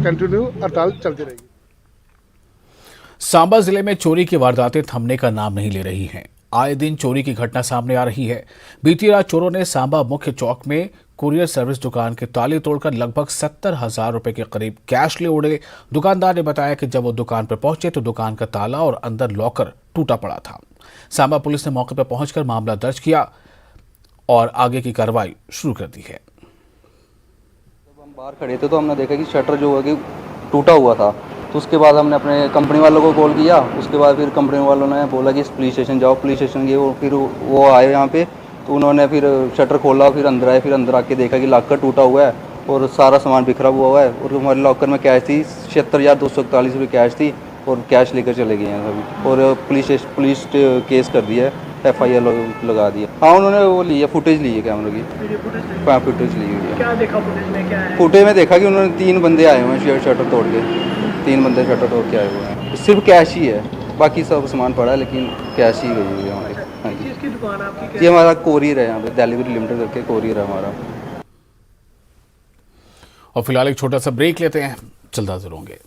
Continue हड़ताल चलती रहेगी। सांबा जिले में चोरी की वारदातें थमने का नाम नहीं ले रही हैं। आए दिन चोरी की घटना सामने आ रही है। बीती रात चोरों ने सांबा मुख्य चौक में कुरियर सर्विस दुकान के ताले तोड़कर लगभग 70,000 रुपए के करीब कैश ले उड़े। दुकानदार ने बताया कि जब वो दुकान पर पहुंचे तो दुकान का ताला और अंदर लॉकर टूटा पड़ा था। सांबा पुलिस ने मौके पर पहुंचकर मामला दर्ज किया और आगे की कार्रवाई शुरू कर दी है। जब हम बाहर खड़े थे तो हमने देखा कि शटर जो है कि टूटा हुआ था। तो उसके बाद हमने अपने कंपनी वालों को कॉल किया। उसके बाद फिर कंपनी वालों ने बोला कि पुलिस स्टेशन जाओ। पुलिस स्टेशन गए और फिर वो आए यहाँ पे, तो उन्होंने फिर शटर खोला, फिर अंदर आए, फिर अंदर आके देखा कि लॉकर टूटा हुआ है और सारा सामान बिखरा हुआ है। और हमारे लॉकर में कैश थी 76,241 रुपये कैश थी और कैश लेकर चले गए हैं सभी। और पुलिस केस कर दिया है, FIR लगा दिया। हाँ, उन्होंने वो लिया, फुटेज ली है कैमरे की। हाँ, फुटेज ली हुई है। क्या देखा फुटेज में, क्या है? फुटेज में देखा कि उन्होंने 3 बंदे आए हुए हैं शटर तोड़ के। 3 बंदे शटर तोड़ के आए हुए हैं। सिर्फ कैश ही है, बाकी सब सामान पड़ा है, लेकिन कैश ही गई हुई है हमारी। हाँ जी, किसकी दुकान है आपकी? ये हमारा कोरियर है, यहाँ पे डिलीवरी लिमिटेड करके कोरियर है हमारा। और फिलहाल एक छोटा सा ब्रेक लेते हैं, चलता जरूर होंगे।